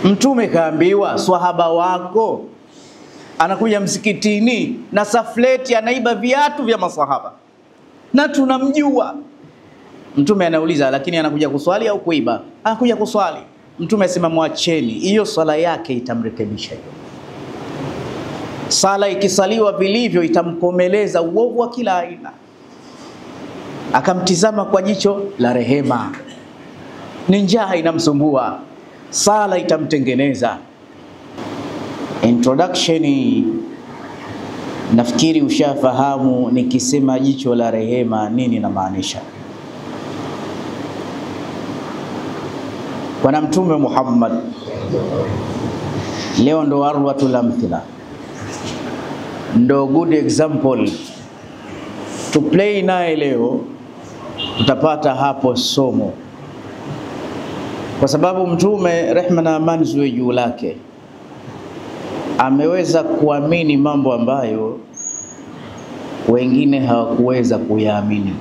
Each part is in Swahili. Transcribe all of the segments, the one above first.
Mtume kaambiwa swahaba wako anakuja msikitini na safleti anaiba viatu vya masahaba, na tunamjua. Mtume anauliza, lakini anakuja kuswali au kuiba? Anakuja kuswali. Mtume asema mwacheni, hiyo swala yake itamrekebisha. Sala ikisaliwa vilivyo itamkomeleza uovu wa kila aina. Akamtizama kwa jicho la rehema. Ni njaa inamsumbua, sala itamtengeneza. Introduction, nafikiri ushafahamu nikisema jicho la rehema nini namaanisha. Bwana Mtume Muhammad leo ndo arwatul amthila, ndo good example to play naye. Leo utapata hapo somo, kwa sababu Mtume rehma na amani ziwe juu lake ameweza kuamini mambo ambayo wengine hawakuweza kuyaamini.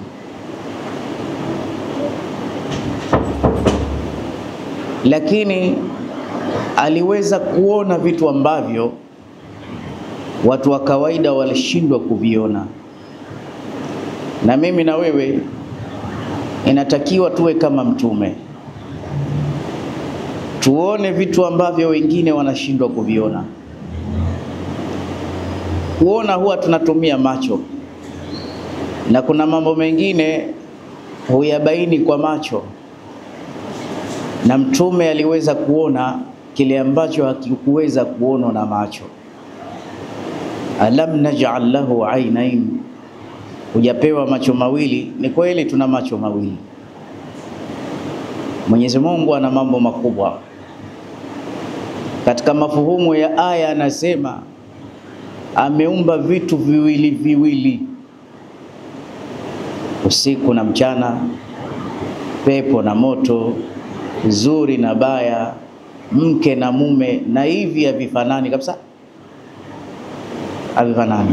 Lakini aliweza kuona vitu ambavyo watu wa kawaida walishindwa kuviona. Na mimi na wewe inatakiwa tuwe kama Mtume, tuone vitu ambavyo wengine wanashindwa kuviona. Kuona huwa tunatumia macho, na kuna mambo mengine huyabaini kwa macho, na Mtume aliweza kuona kile ambacho hakikuweza kuonwa na macho. Alam naj'al lahu aynayn, hujapewa macho mawili? Ni kweli tuna macho mawili. Mwenyezi Mungu ana mambo makubwa. Katika mafuhumu ya aya anasema ameumba vitu viwili viwili, usiku na mchana, pepo na moto, zuri na baya, mke na mume, na hivi havifanani kabisa, havifanani.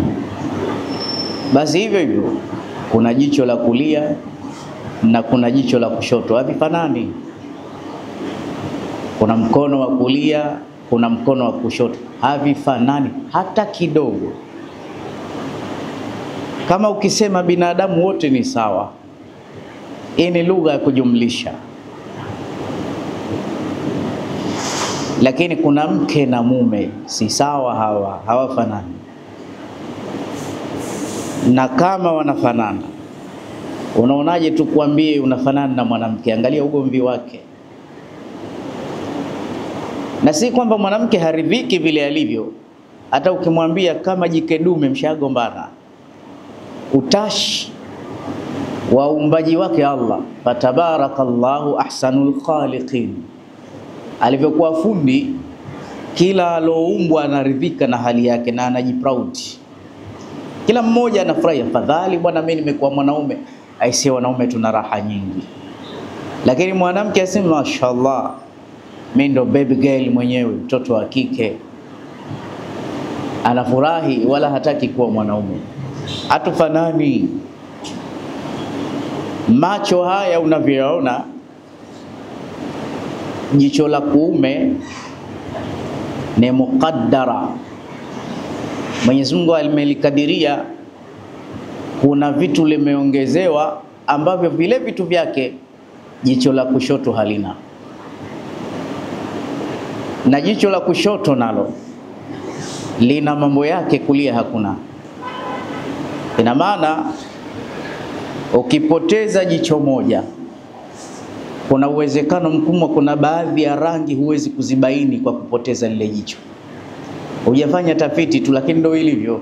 Basi hivyo hivyo kuna jicho la kulia na kuna jicho la kushoto, havifanani. Kuna mkono wa kulia, kuna mkono wa kushoto, havifanani hata kidogo. Kama ukisema binadamu wote ni sawa, hii ni lugha ya kujumlisha. Lakini kuna mke na mume si sawa, hawafanani. Na kama wanafanana, unaonaje tukwambie unafanana na mwanamke? Angalia ugomvi wake. Na si kwamba mwanamke haridhiki vile alivyo, hata ukimwambia kama jike dume mshagombana. Utashi wa uumbaji wake Allah, fatabarakallahu ahsanul khaliqin, alivyokuwa fundi, kila aloumbwa anaridhika na hali yake na anajiproud. Kila mmoja anafurahi, afadhali bwana mimi nimekuwa mwanaume. Aisi wanaume tuna raha nyingi, lakini mwanamke asema mashaallah mimi ndo baby girl mwenyewe, mtoto wa kike, anafurahi wala hataki kuwa mwanaume. Hatufanani. Macho haya unavyoona, jicho la kuume ni muqaddara, Mwenyezi Mungu amelikadiria. Kuna vitu limeongezewa ambavyo vile vitu vyake jicho la kushoto halina, na jicho la kushoto nalo lina mambo yake, kulia hakuna. Ina maana ukipoteza jicho moja, kuna uwezekano mkubwa kuna baadhi ya rangi huwezi kuzibaini kwa kupoteza lile jicho. Hujafanya tafiti tu, lakini ndio ilivyo.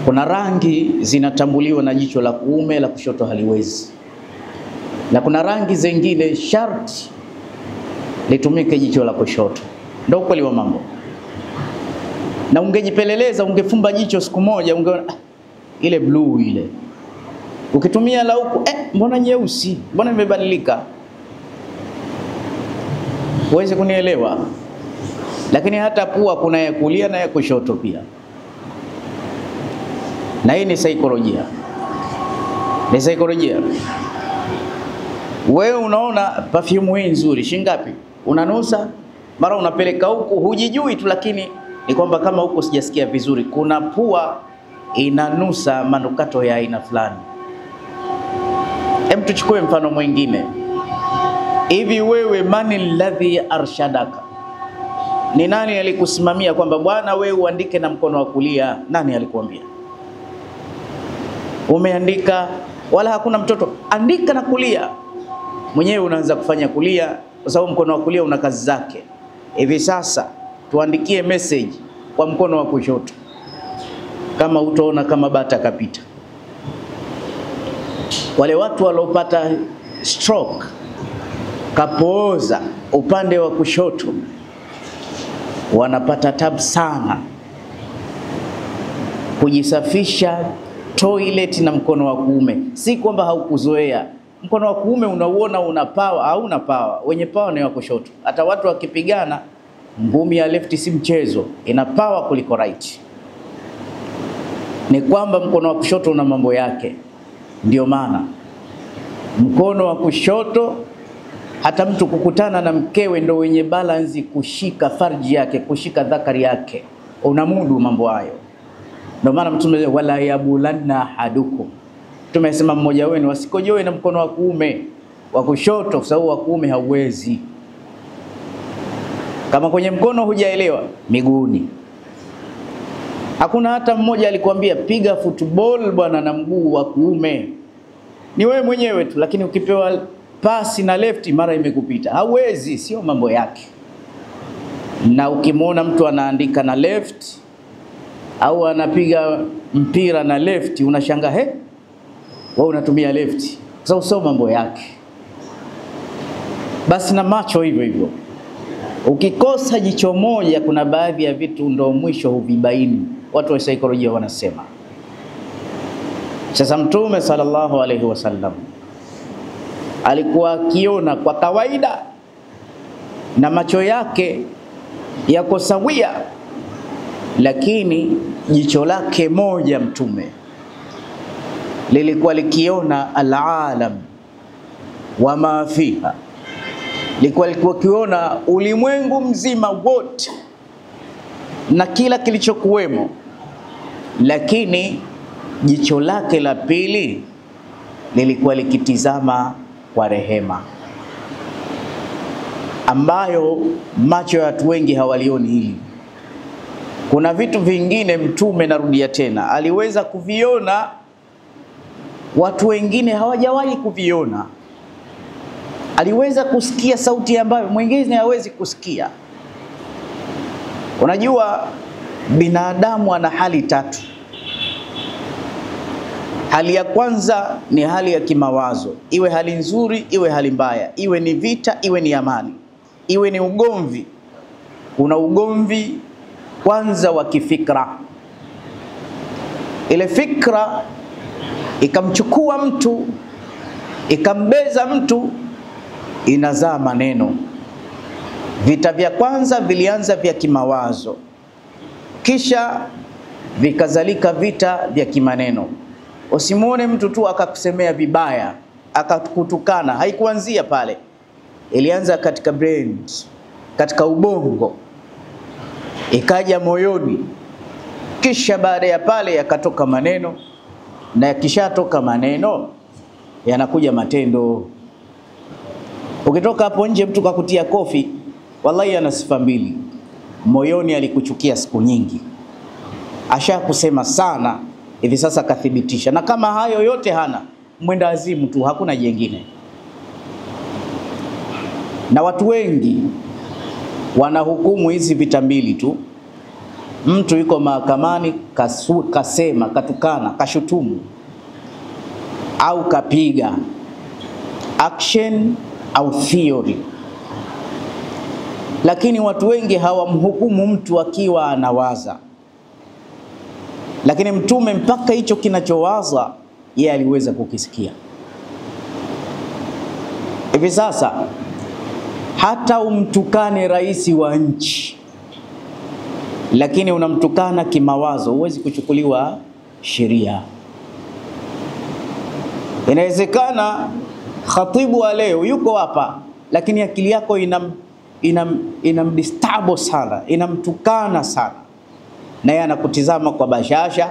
Kuna rangi zinatambuliwa na jicho la kuume, la kushoto haliwezi. Na kuna rangi zingine sharti litumike jicho la kushoto. Ndio kweli wa mambo. Na ungejipeleleza, ungefumba jicho siku moja, ungeona ile blue ile. Ukitumia la huku, mbona nyeusi? Mbona imebadilika? Huwezi kunielewa. Lakini hata pua kuna ya kulia na ya kushoto pia. Na hii ni saikolojia. Ni saikolojia. Wewe unaona perfume hii nzuri, shilingi ngapi? Unanusa, mara unapeleka huku, hujijui tu, lakini ni kwamba kama huko sijasikia vizuri, kuna pua inanusa manukato ya aina fulani. Hem, tuchukue mfano mwingine. Hivi wewe, mani alladhi arshadaka, ni nani alikusimamia kwamba bwana wewe uandike na mkono wa kulia? Nani alikuambia? Umeandika, wala hakuna mtoto andika na kulia, mwenyewe unaanza kufanya kulia, kwa sababu mkono wa kulia una kazi zake. Hivi sasa tuandikie message kwa mkono wa kushoto, kama utaona kama bata kapita. Wale watu waliopata stroke, kapooza upande wa kushoto, wanapata tabu sana kujisafisha toilet na mkono wa kuume. Si kwamba haukuzoea. Mkono wa kuume unauona una power au una power. Wenye power ni wa kushoto. Hata watu wakipigana, ngumi ya left si mchezo, ina power kuliko right. Ni kwamba mkono wa kushoto una mambo yake. Ndio maana mkono wa kushoto, hata mtu kukutana na mkewe ndo wenye balance kushika farji yake, kushika dhakari yake, unamudu mambo hayo. Ndio maana Mtume wala yabulanna ahadukum, tumesema mmoja wenu wasikojoe na mkono wa kuume, wa kushoto, kwa sababu wa kuume hauwezi. Kama kwenye mkono hujaelewa, miguuni. Hakuna hata mmoja alikwambia piga football bwana na mguu wa kuume. Ni wewe mwenyewe tu, lakini ukipewa pasi na left mara imekupita. Hauwezi, sio mambo yake. Na ukimwona mtu anaandika na left au anapiga mpira na left, unashangaa wewe unatumia left. Sasa sio mambo yake. Basi na macho hivyo hivyo. Ukikosa jicho moja, kuna baadhi ya vitu ndo mwisho huvibaini. Watu wa saikolojia wanasema. Sasa Mtume sallallahu alaihi wasallam alikuwa akiona kwa kawaida na macho yake yako sawia, lakini jicho lake moja Mtume lilikuwa likiona alalam wa ma fiha, lilikuwa likiona ulimwengu mzima wote na kila kilichokuwemo, lakini jicho lake la pili lilikuwa likitizama kwa rehema, ambayo macho ya watu wengi hawalioni hili. Kuna vitu vingine Mtume, narudia tena, aliweza kuviona watu wengine hawajawahi kuviona. Aliweza kusikia sauti ambayo mwingine hawezi kusikia. Unajua binadamu ana hali tatu. Hali ya kwanza ni hali ya kimawazo, iwe hali nzuri, iwe hali mbaya, iwe ni vita, iwe ni amani, iwe ni ugomvi. Kuna ugomvi kwanza wa kifikra. Ile fikra ikamchukua mtu, ikambeza mtu, inazaa maneno. Vita vya kwanza vilianza vya kimawazo, kisha vikazalika vita vya kimaneno. Usimuone mtu tu akakusemea vibaya, akakutukana, haikuanzia pale. Ilianza katika brain, katika ubongo, ikaja moyoni, kisha baada ya pale yakatoka maneno, na yakishatoka maneno yanakuja matendo. Ukitoka hapo nje mtu kakutia kofi, wallahi ana sifa mbili. Moyoni alikuchukia siku nyingi, ashakusema sana, hivi sasa kathibitisha. Na kama hayo yote hana, mwenda azimu tu, hakuna jengine. Na watu wengi wanahukumu hizi vita mbili tu. Mtu yuko mahakamani, kasema, katukana, kashutumu au kapiga, action au theory. Lakini watu wengi hawamhukumu mtu akiwa anawaza. Lakini Mtume mpaka hicho kinachowaza yeye aliweza kukisikia. Hivi sasa hata umtukane rais wa nchi, lakini unamtukana kimawazo, huwezi kuchukuliwa sheria. Inawezekana khatibu wa leo yuko hapa, lakini akili yako inamdisturb sana, inamtukana sana, na yeye anakutizama kwa bashasha,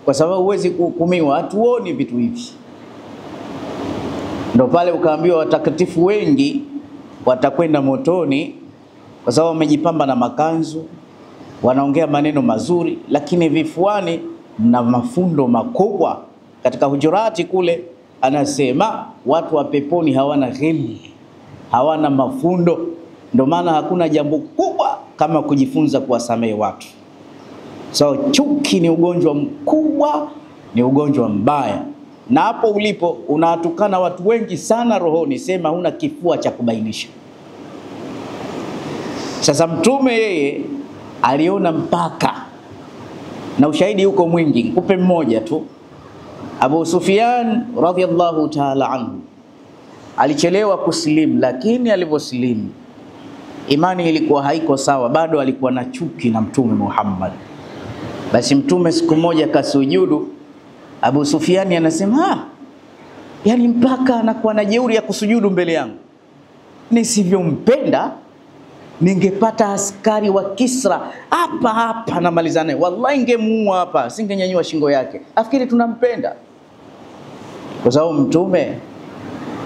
kwa sababu huwezi kuhukumiwa, hatuoni vitu hivi. Ndio pale ukaambiwa watakatifu wengi watakwenda motoni kwa sababu wamejipamba na makanzu, wanaongea maneno mazuri, lakini vifuani na mafundo makubwa. Katika Hujurati kule anasema watu wa peponi hawana ghili, hawana mafundo. Ndio maana hakuna jambo kubwa kama kujifunza kuwasamehe watu. So chuki ni ugonjwa mkubwa, ni ugonjwa mbaya. Na hapo ulipo unawatukana watu wengi sana rohoni, sema huna kifua cha kubainisha. Sasa Mtume yeye aliona mpaka, na ushahidi huko mwingi, nikupe mmoja tu. Abu Sufyan radhiyallahu ta'ala anhu alichelewa kusilimu, lakini aliposilimu imani ilikuwa haiko sawa, bado alikuwa na chuki na Mtume Muhammad. Basi Mtume siku moja kasujudu, Abu Sufyan anasema yani mpaka anakuwa na jeuri ya kusujudu mbele yangu, nisivyompenda ningepata askari wa Kisra hapa na malizane, wallahi ningemuua hapa, singenyanyua shingo yake. Afikiri tunampenda? Kwa sababu Mtume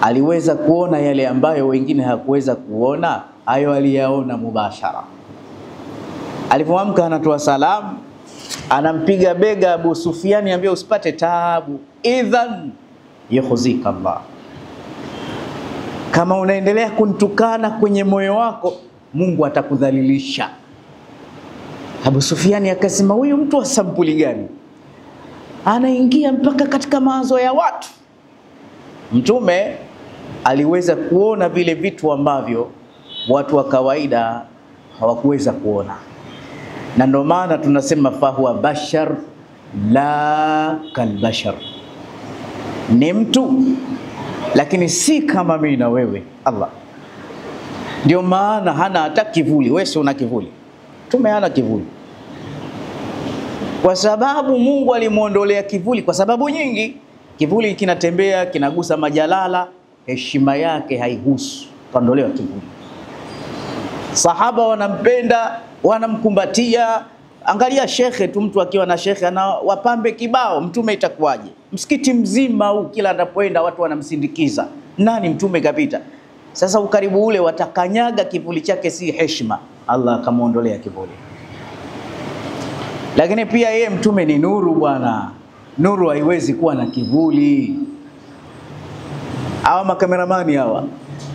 aliweza kuona yale ambayo wengine hakuweza kuona, hayo aliyaona mubashara. Alipoamka anatoa salamu, anampiga bega Abu Sufyan, ambia usipate taabu, idhan yukhzika Allah, kama unaendelea kunitukana kwenye moyo wako Mungu atakudhalilisha. Abu Sufyan akasema huyu mtu wa sampuli gani, anaingia mpaka katika mawazo ya watu. Mtume aliweza kuona vile vitu ambavyo watu wa kawaida hawakuweza kuona, na ndio maana tunasema fahuwa bashar la kalbashar, ni mtu lakini si kama mimi na wewe. Allah ndio maana hana hata kivuli. Wewe si una kivuli, Mtume hana kivuli, kwa sababu Mungu alimuondolea kivuli kwa sababu nyingi. Kivuli kinatembea, kinagusa majalala, heshima yake haihusu, kaondolewa kivuli. Sahaba wanampenda, wanamkumbatia. Angalia shekhe tu, mtu akiwa na shekhe ana wapambe kibao, Mtume itakuwaje? Msikiti mzima huu kila anapoenda watu wanamsindikiza. Nani Mtume kapita? Sasa ukaribu ule watakanyaga kivuli chake, si heshima. Allah akamuondolea kivuli. Lakini pia yeye Mtume ni nuru bwana. Nuru haiwezi kuwa na kivuli. Hawa makameramani hawa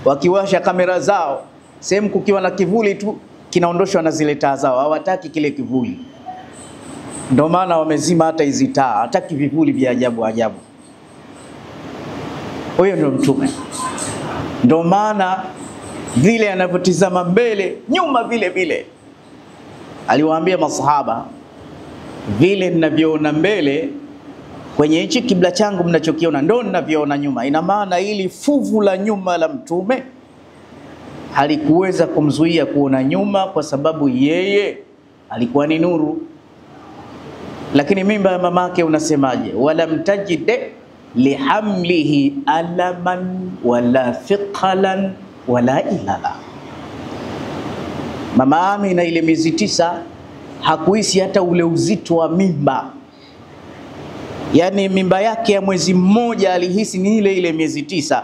wakiwasha kamera zao, sehemu kukiwa na kivuli tu kinaondoshwa na zile taa zao, hawataki kile kivuli. Ndio maana wamezima hata hizi taa, hataki vivuli vya ajabu ajabu. Huyo ndio Mtume. Ndio maana vile anavyotizama mbele, nyuma vile vile. Aliwaambia masahaba, vile ninavyoona mbele kwenye hichi kibla changu mnachokiona ndio ninavyoona nyuma. Ina maana ili fuvu la nyuma la Mtume halikuweza kumzuia kuona nyuma, kwa sababu yeye alikuwa ni nuru. Lakini mimba ya mamake unasemaje? Walam tajide lihamlihi alaman wala thiqalan wala ilala. Mama Amina ile miezi 9 hakuhisi hata ule uzito wa mimba. Yani mimba yake ya mwezi mmoja alihisi ni ile miezi 9.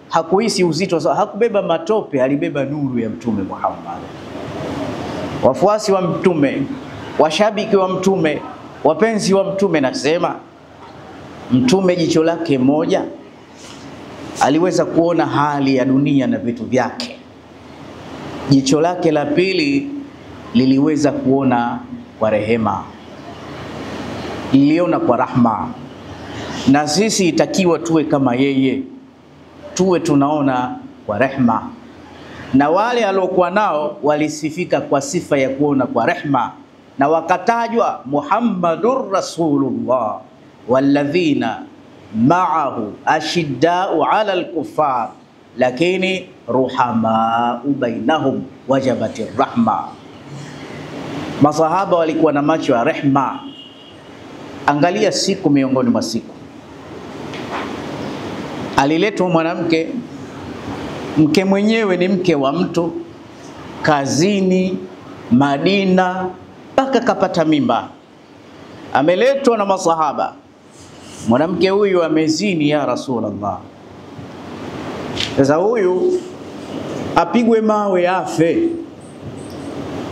Hakuhisi uzito, hakubeba matope, alibeba nuru ya Mtume Muhammad. Wafuasi wa Mtume, washabiki wa Mtume, wapenzi wa Mtume, nasema Mtume jicho lake moja aliweza kuona hali ya dunia na vitu vyake. Jicho lake la pili liliweza kuona kwa rehema, liliona kwa rahma. Na sisi itakiwa tuwe kama yeye, tuwe tunaona kwa rehma. Na wale aliokuwa nao walisifika kwa sifa ya kuona kwa rehma, na wakatajwa Muhammadur Rasulullah walladhina ma'ahu ashidda'u 'ala al-kuffar lakini ruhama'u bainahum wajabatir rahma. Masahaba walikuwa na macho ya rehma. Angalia siku miongoni mwa siku, aliletwa mwanamke, mke mwenyewe ni mke wa mtu, kazini Madina, mpaka kapata mimba. Ameletwa na masahaba, mwanamke huyu amezini ya Rasulullah. Sasa huyu apigwe mawe afe.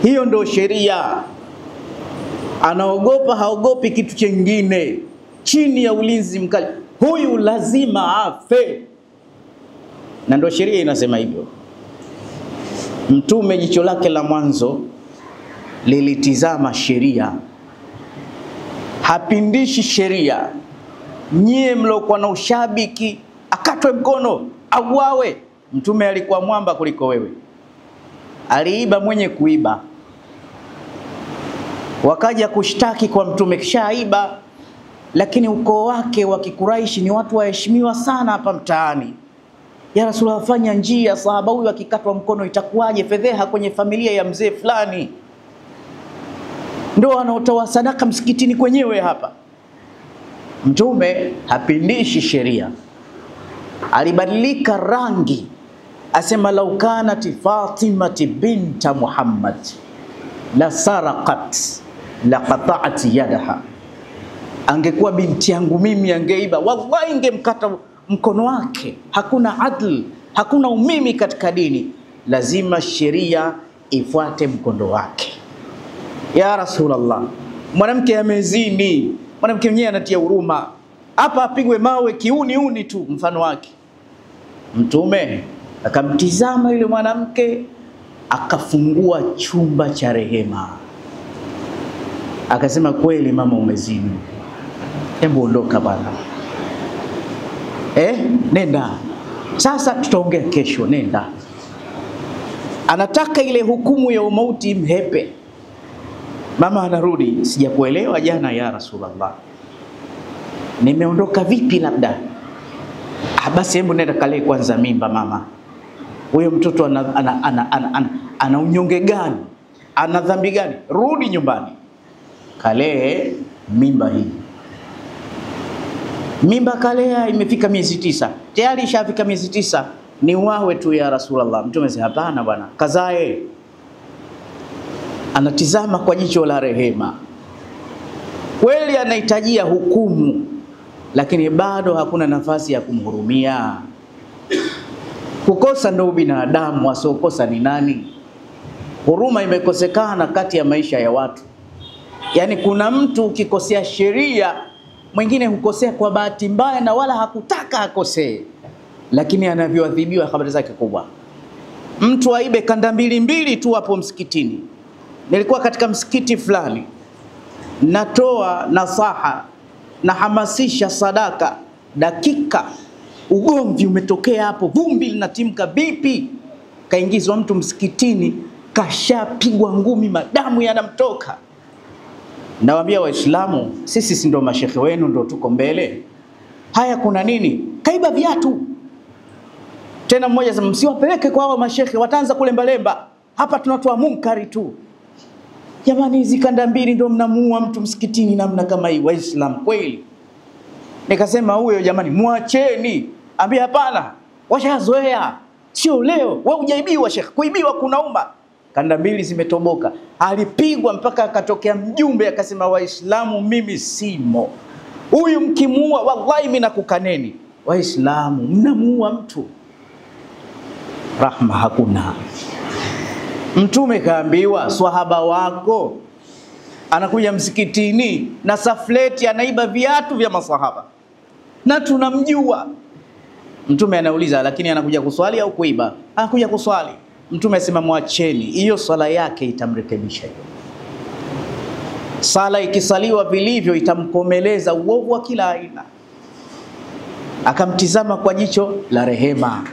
Hiyo ndo sheria. Anaogopa, haogopi kitu chengine, chini ya ulinzi mkali. Huyu lazima afe, na ndo sheria inasema hivyo. Mtume jicho lake la mwanzo lilitizama sheria, hapindishi sheria. Nyie mlokuwa na ushabiki akatwe mkono auawe, Mtume alikuwa mwamba kuliko wewe. Aliiba mwenye kuiba, wakaja kushtaki kwa Mtume kishaiba, lakini ukoo wake wa Kikuraishi ni watu waheshimiwa sana hapa mtaani. Ya Rasulullah, fanya njia, sahaba huyu akikatwa mkono itakuwaje? Fedheha kwenye familia ya mzee fulani, ndio anaotoa sadaka msikitini kwenyewe hapa. Mtume hapindishi sheria, alibadilika rangi, asema lau kanati Fatimati binta Muhammad la saraqat la qata'at yadaha, angekuwa binti yangu mimi angeiba, wallahi ingemkata mkono wake. Hakuna adl, hakuna umimi katika dini, lazima sheria ifuate mkondo wake. Ya Rasulullah, mwanamke amezini, mwanamke mwenyewe anatia huruma, hapa apigwe mawe kiuni tu mfano wake. Mtume akamtizama yule mwanamke, akafungua chumba cha rehema, akasema kweli mama umezini, hebu ondoka bwana. Nenda sasa, tutaongea kesho, nenda. Anataka ile hukumu ya umauti imhepe. Mama anarudi, sijakuelewa jana ya Rasulullah, nimeondoka vipi? Labda basi hebu nenda kale kwanza mimba. Mama, huyo mtoto ana unyonge gani? Ana dhambi gani? Rudi nyumbani kale mimba hii. Mimba kalea, imefika miezi 9. Tayari ishafika miezi 9, ni wawe tu ya Rasulullah. Mtume sema hapana bwana, kazae. Anatizama kwa jicho la rehema. Kweli anahitajia hukumu, lakini bado hakuna nafasi ya kumhurumia. Kukosa ndo binadamu, wasiokosa ni nani? Huruma imekosekana kati ya maisha ya watu. Yani kuna mtu ukikosea sheria, mwingine hukosea kwa bahati mbaya na wala hakutaka akosee, lakini anavyoadhibiwa habari zake kubwa. Mtu aibe kanda mbili tu hapo msikitini. Nilikuwa katika msikiti fulani, natoa nasaha, nahamasisha sadaka, dakika ugomvi umetokea hapo, vumbi linatimka bipi, kaingizwa mtu msikitini, kashapigwa ngumi, madamu yanamtoka. Nawaambia Waislamu, sisi si ndo mashekhe wenu, ndo tuko mbele. Haya kuna nini? Kaiba viatu. Tena mmoja sema msiwapeleke kwa hao mashekhe, wataanza kulemba-lemba. Hapa tunatoa munkari tu. Jamani, hizi kanda mbili ndo mnamuua mtu msikitini namna kama hii? Waislamu kweli? Nikasema huyo jamani muacheni. Ambia hapana, washazoea, sio leo. Wewe hujaibiwa shekhe, kuibiwa kunauma. Kanda mbili zimetoboka. Alipigwa mpaka akatokea mjumbe akasema, Waislamu mimi simo, huyu mkimuua wallahi mimi nakukaneni. Waislamu mnamuua mtu, rahma hakuna. Mtume kaambiwa swahaba wako anakuja msikitini na safleti, anaiba viatu vya maswahaba na tunamjua. Mtume anauliza, lakini anakuja kuswali au kuiba? Anakuja kuswali. Mtume asema mwacheni, hiyo swala yake itamrekebisha hiyo. Sala ikisaliwa vilivyo itamkomeleza uovu wa kila aina. Akamtizama kwa jicho la rehema.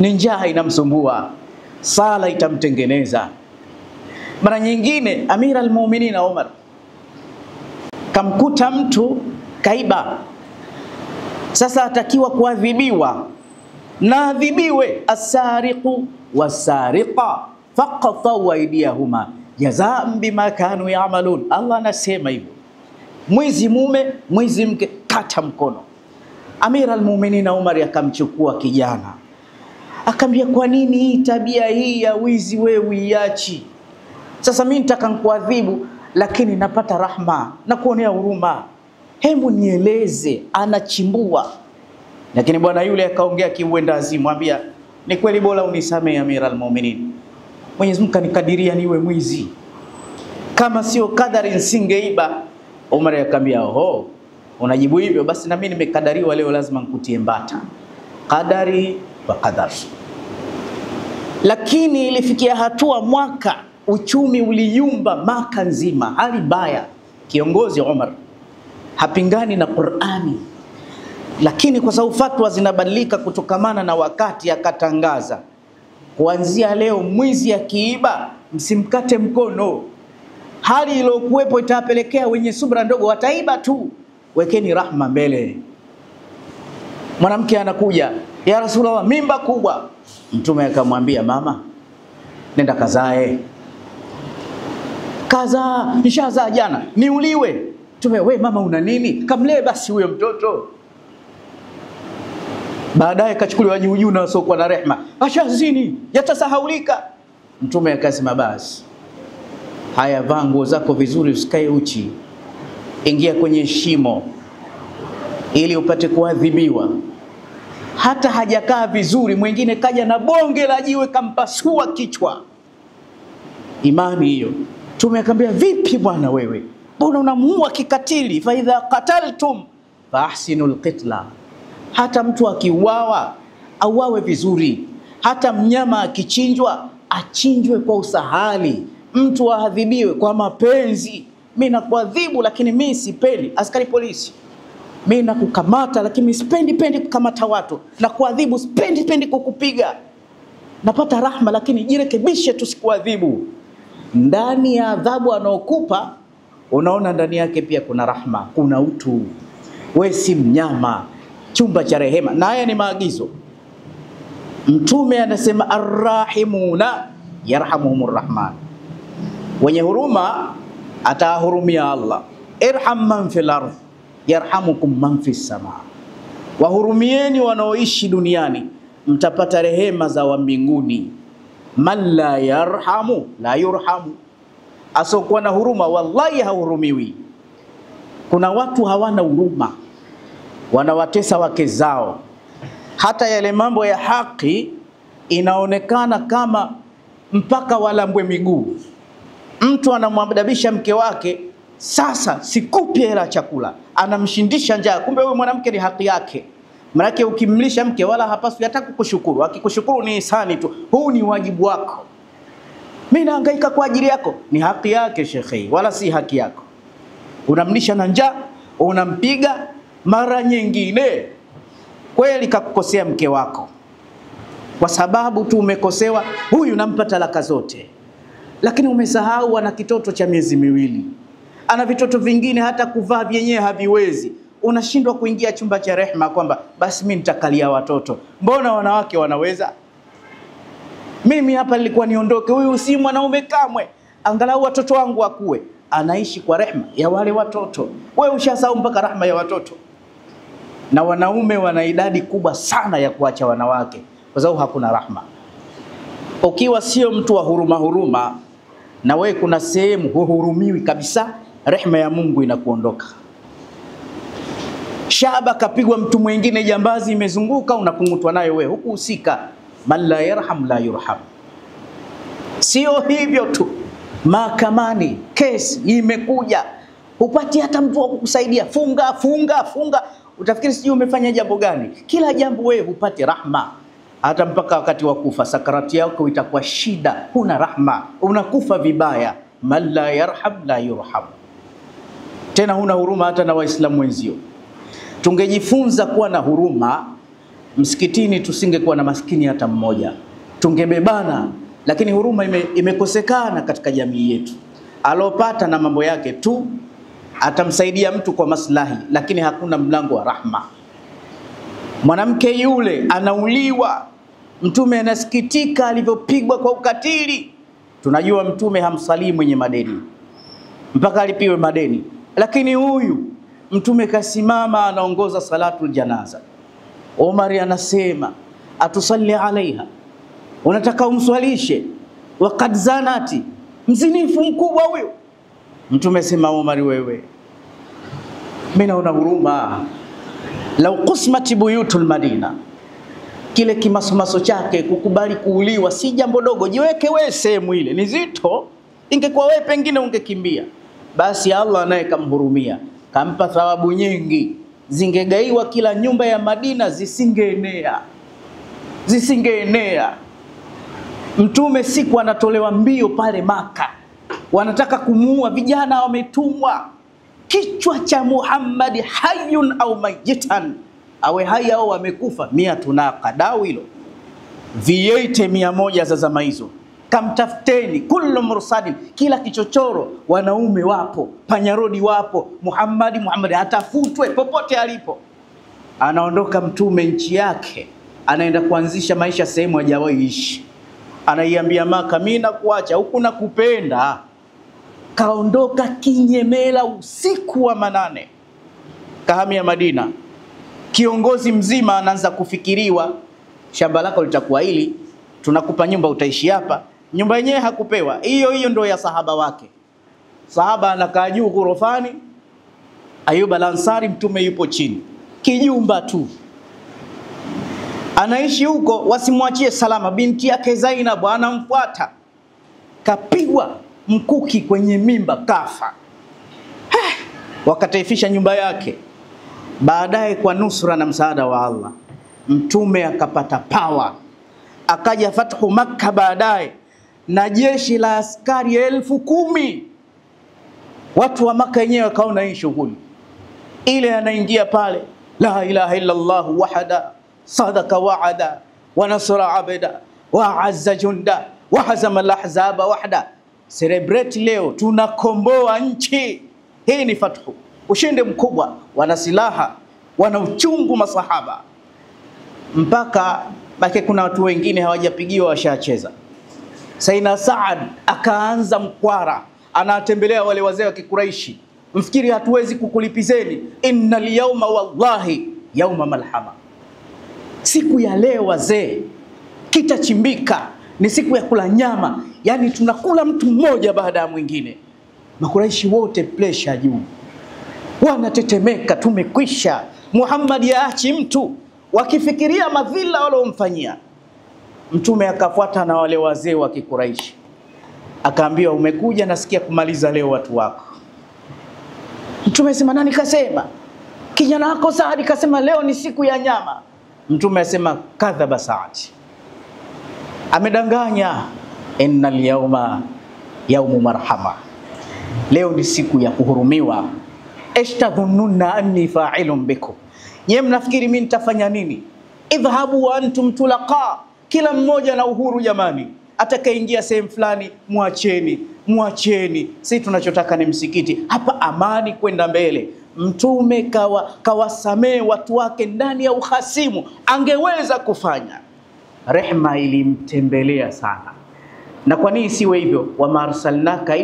Ni njaa inamsumbua, sala itamtengeneza. Mara nyingine Amir al-Mu'minin Umar kamkuta mtu kaiba, sasa atakiwa kuadhibiwa, na adhibiwe. As-sariqu was-sariqa faqta'u aydiyahuma jazaa'an bima kanu ya'malun. Allah anasema hivyo, mwizi mume mwizi mke kata mkono. Amir al-Mu'minin Umar akamchukua kijana Akamwambia, kwa nini hii tabia hii ya wizi wewe uiachi? Sasa mimi nitaka nikuadhibu, lakini napata rahma na kuonea huruma. Hebu nieleze. Anachimbua. Lakini bwana yule akaongea kiuenda azimu, ambia, ni kweli bora unisamehe Amir al-Mu'minin. Mwenyezi Mungu kanikadiria niwe mwizi. Kama sio kadari nisingeiba. Umar akamwambia, oho, unajibu hivyo, basi na mimi nimekadariwa leo lazima nikutie mbata. Qadari wa qadar. Lakini ilifikia hatua mwaka uchumi uliyumba Maka nzima, hali baya. Kiongozi Umar hapingani na Qur'ani, lakini kwa sababu fatwa zinabadilika kutokamana na wakati, akatangaza, kuanzia leo mwizi akiiba msimkate mkono. Hali iliyokuwepo itapelekea wenye subra ndogo wataiba tu, wekeni rahma mbele. Mwanamke anakuja, ya Rasulullah, mimba kubwa. Mtume akamwambia, mama, nenda kazae. Kaza, nishazaa jana, niuliwe. Mtume, we mama una nini? Kamlee basi huyo mtoto. Baadaye kachukuliwa juu na wasiokuwa na rehema, ashazini, yatasahaulika. Mtume akasema, basi haya, vaa nguo zako vizuri, usikae uchi, ingia kwenye shimo ili upate kuadhibiwa. Hata hajakaa vizuri, mwingine kaja na bonge la jiwe kampasua kichwa. Imani hiyo. Mtume akamwambia, vipi bwana wewe, mbona unamuua kikatili? Fa idha qataltum fa ahsinul qitla. Hata mtu akiuawa auawe vizuri, hata mnyama akichinjwa achinjwe kwa usahali, mtu aadhibiwe kwa mapenzi. Mimi nakuadhibu lakini mimi sipendi. Askari polisi, mimi nakukamata lakini sipendi kukamata watu, na kuadhibu sipendi kukupiga. Napata rahma lakini jirekebishe, tusikuadhibu. Ndani ya adhabu anaokupa unaona ndani yake pia kuna rahma, kuna utu. Wewe si mnyama, chumba cha rehema. Na haya ni maagizo. Mtume anasema, arrahimuna yarhamuhumur rahman, wenye huruma atahurumia Allah. Irham man fil ardh yarhamukum man fis sama. Wahurumieni wanaoishi duniani, mtapata rehema za wa mbinguni. Man la yarhamu la yurhamu. Asokuwa na huruma wallahi hahurumiwi. Kuna watu hawana huruma, wanawatesa wake zao. Hata yale mambo ya haki inaonekana kama mpaka walambwe miguu. Mtu anamwadabisha mke wake, sasa sikupi hela chakula, anamshindisha njaa. Kumbe huyo mwanamke ni haki yake. Maana ukimlisha mke wala hapaswi hata kukushukuru. Akikushukuru ni ihsani tu, huu ni wajibu wako. Mimi nahangaika kwa ajili yako, ni haki yake shekhi, wala si haki yako. Unamlisha na njaa, unampiga. Mara nyingine kweli kakukosea mke wako, kwa sababu tu umekosewa, huyu nampa talaka zote, lakini umesahau ana kitoto cha miezi miwili, ana vitoto vingine hata kuvaa vyenyewe haviwezi. Unashindwa kuingia chumba cha rehema kwamba basi mimi nitakalia watoto. Mbona wanawake wanaweza? Mimi hapa nilikuwa niondoke, huyu si mwanaume kamwe, angalau watoto wangu wakue. Anaishi kwa rehema ya wale watoto. Wewe ushasahau mpaka rahma ya watoto. Na wanaume wana idadi kubwa sana ya kuacha wanawake kwa sababu hakuna rahma. Ukiwa sio mtu wa huruma, na wewe kuna sehemu huhurumiwi kabisa, rehema ya Mungu inakuondoka. Shaba kapigwa mtu mwingine, jambazi imezunguka, unakungutwa nayo wewe, huku usika. Man la yarham la yurham. Sio hivyo tu, mahakamani kesi imekuja, upati hata mtu wa kukusaidia, funga. Utafikiri sijui umefanya jambo gani. Kila jambo wewe hupati rahma. Hata mpaka wakati wa kufa, sakarati yako itakuwa shida, huna rahma, unakufa vibaya. Man la yarham la yurham. Tena huna huruma hata na Waislamu wenzio. Tungejifunza kuwa na huruma, msikitini tusingekuwa na maskini hata mmoja, tungebebana. Lakini huruma imekosekana katika jamii yetu. Alopata na mambo yake tu, atamsaidia mtu kwa maslahi, lakini hakuna mlango wa rahma. Mwanamke yule anauliwa, Mtume anasikitika alivyopigwa kwa ukatili. Tunajua Mtume hamsalii mwenye madeni mpaka alipiwe madeni, lakini huyu Mtume kasimama anaongoza salatul janaza. Omar anasema, atusalli alaiha, unataka umswalishe. Waqad zanati, mzinifu mkubwa huyo. Mtume sema, Umar wewe, mimi naona huruma. Lau qismat buyutul Madina, kile kimasomaso chake kukubali kuuliwa si jambo dogo. Jiweke wewe sehemu ile ni zito, ingekuwa wewe pengine ungekimbia. Basi Allah naye kamhurumia, kampa thawabu nyingi, zingegaiwa kila nyumba ya Madina zisingeenea. Mtume siku anatolewa mbio pale Maka, wanataka kumuua, vijana wametumwa, kichwa cha Muhammad hayyun au mayitan, awe hai au amekufa, 100 tunaqa dawa hilo, viete 100 za zama hizo. Kamtafuteni kullu mursadin, kila kichochoro, wanaume wapo, panyarodi wapo, Muhammad atafutwe popote alipo. Anaondoka Mtume nchi yake, anaenda kuanzisha maisha sehemu hajawahi ishi. Anaiambia Maka, mimi nakuacha huku na kupenda. Kaondoka kinyemela usiku wa manane, kahamia Madina. Kiongozi mzima anaanza kufikiriwa, shamba lako litakuwa hili, tunakupa nyumba utaishi hapa. Nyumba yenyewe hakupewa, hiyo ndio ya sahaba wake. Sahaba anakaa juu ghorofani, Ayub al-Ansari Mtume yupo chini, kijumba tu. Anaishi huko, wasimwachie salama. Binti yake Zainab anamfuata, kapigwa mkuki kwenye mimba, kafa. Wakataifisha nyumba yake. Baadaye kwa nusra na msaada wa Allah, Mtume akapata power. Akaja fathu Makkah baadaye na jeshi la askari 10,000. Watu wa Makkah wenyewe wakaona hii shughuli ile, anaingia pale, la ilaha illa Allah wahda sadaka wa'ada wa nasra abda wa azza junda wa hazama al-ahzaba wahda. Celebrate leo, tunakomboa nchi hii. Ni fathu, ushindi mkubwa. Wana silaha, wana uchungu masahaba, mpaka baki kuna watu wengine hawajapigiwa washacheza. Saina Saad akaanza mkwara, anatembelea wale wazee wa Kikuraishi, mfikiri hatuwezi kukulipizeni, innal yawma wallahi yawma malhama. Siku ya leo wazee kitachimbika, ni siku ya kula nyama, yani tunakula mtu mmoja baada ya mwingine. Makuraishi wote pressure juu, wanatetemeka, tumekwisha. Muhammad yaachi mtu, wakifikiria madhila walomfanyia. Mtume akafuata na wale wazee wa Kikuraishi, akaambiwa, umekuja nasikia kumaliza leo watu wako. Mtume sema, nani kasema? Kijana wako Saad kasema leo ni siku ya nyama. Mtume asema, kadhaba Saad, amedanganya. Innal yawma yawmu marhama, leo ni siku ya kuhurumiwa. Ishtadhununa anni fa'ilun bikum, nyie mnafikiri mimi nitafanya nini? Idhhabu wa antum tulaqa, kila mmoja na uhuru jamani. Atakayeingia sehemu fulani muacheni. Sisi tunachotaka ni msikiti hapa, amani kwenda mbele. Mtume kawasamee watu wake ndani ya uhasimu, angeweza kufanya. Rehma ilimtembelea sana. Na kwa nini siwe hivyo? Wama arsalnaka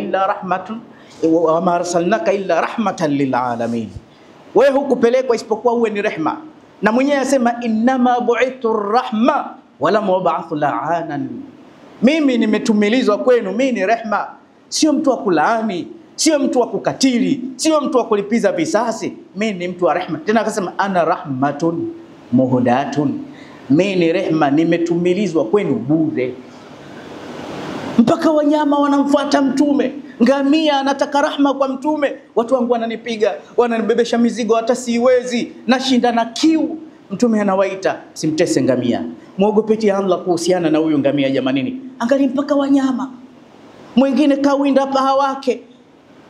illa rahmatan lil alamin. Wewe hukupelekwa isipokuwa uwe ni rehma. Na mwenyewe asema, innama bu'ithu rahma wala mub'athu la'anan. Mimi nimetumilizwa kwenu, mimi ni rehma, sio mtu wa kulaani, sio mtu wa kukatili, sio mtu wa kulipiza visasi. Mimi ni mtu wa rehma. Tena akasema, ana rahmatun muhdatun, mimi ni rehma, nimetumilizwa kwenu bure. Mpaka wanyama wanamfuata Mtume. Ngamia anataka rahma kwa Mtume, watu wangu wananipiga, wananibebesha mizigo hata siwezi, nashinda na kiu. Mtume anawaita, simtese ngamia, muogopeti Allah kuhusiana na huyu ngamia jamanini. Angalia mpaka wanyama. Mwingine kawinda paha wake,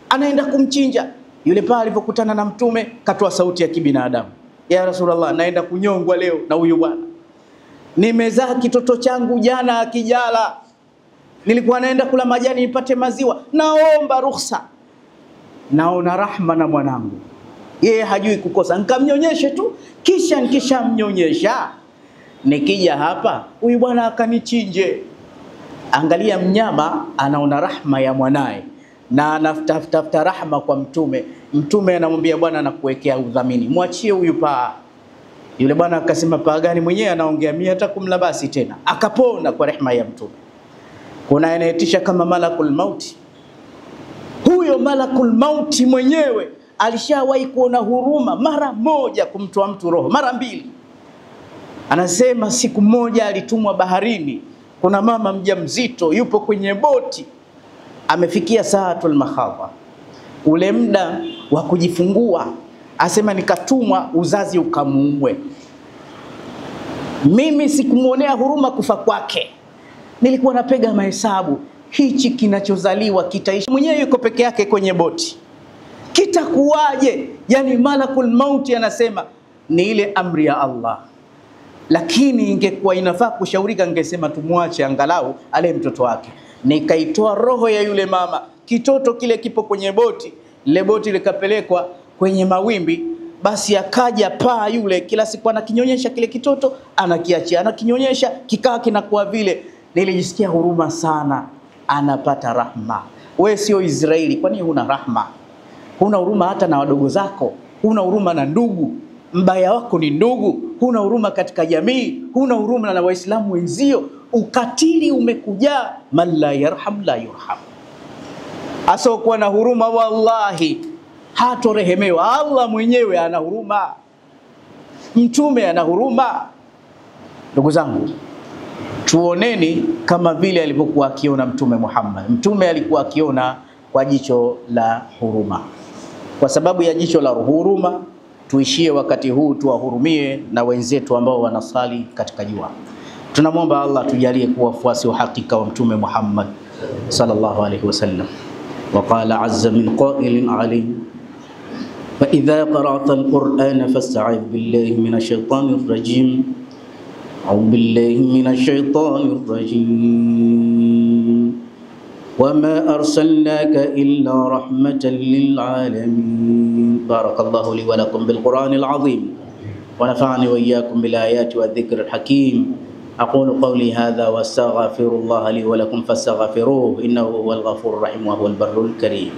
anaenda kumchinja. Yule pale alipokutana na Mtume, katoa sauti ya kibinadamu, ya Rasulullah, naenda kunyongwa leo na huyu bwana. Nimezaa kitoto changu jana akijala, nilikuwa naenda kula majani nipate maziwa, naomba ruhusa. Naona rahma na mwanangu, yeye hajui kukosa, nikamnyonyeshe tu, kisha nikishamnyonyesha nikija hapa huyu bwana akanichinje. Angalia, mnyama anaona rahma ya mwanae na anatafuta rahma kwa Mtume. Mtume anamwambia, bwana nakuwekea udhamini, mwachie huyu paa, Yule bwana akasema pagani mwenyewe anaongea, mimi hata kumla basi tena. Akapona kwa rehema ya Mtume. Kuna anayetisha kama malakul mauti. Huyo malakul mauti mwenyewe alishawahi kuona huruma mara moja kumtoa mtu roho, mara mbili. Anasema siku moja alitumwa baharini, kuna mama mjamzito yupo kwenye boti, amefikia saatul makhadha, ule muda wa kujifungua. Asema nikatumwa uzazi ukamuue. Mimi sikumuonea huruma kufa kwake, nilikuwa napega mahesabu, hichi kinachozaliwa kitaishi. Mwenyewe yuko peke yake kwenye boti, kitakuwaje? Yani malakul mauti anasema ni ile amri ya Allah. Lakini ingekuwa inafaa kushaurika, ningesema tumwache angalau ale mtoto wake. Nikaitoa roho ya yule mama, kitoto kile kipo kwenye boti, ile boti likapelekwa kwenye mawimbi. Basi akaja paa yule, kila siku anakinyonyesha kile kitoto, anakiachia, anakinyonyesha, kikaa kinakuwa vile. Nilijisikia huruma sana, anapata rahma. Wewe sio Israeli, kwa nini huna rahma? Huna huruma hata na wadogo zako, huna huruma na ndugu, mbaya wako ni ndugu, huna huruma katika jamii, huna huruma na Waislamu wenzio. Ukatili umekujaa, man la yarham la yurham. Asokuwa na huruma wallahi hatorehemewa. Allah mwenyewe ana huruma, Mtume ana huruma. Ndugu zangu, tuoneni kama vile alivyokuwa akiona Mtume Muhammad. Mtume alikuwa akiona kwa jicho la huruma. Kwa sababu ya jicho la huruma, tuishie wakati huu tuwahurumie na wenzetu ambao wanasali katika jua. Tunamwomba Allah tujalie kuwa wafuasi wa hakika wa Mtume Muhammad sallallahu alaihi wasallam. وقال عز من قائل عليم فإذا قرأت القرآن فاستعذ بالله من الشيطان الرجيم أعوذ بالله من الشيطان الرجيم وما أرسلناك إلا رحمة للعالمين. بارك الله لي ولكم بالقرآن العظيم ونفعني وإياكم بالآيات والذكر الحكيم. أقول قولي هذا واستغفر الله لي ولكم فاستغفروه إنه هو الغفور الرحيم وهو البر الكريم.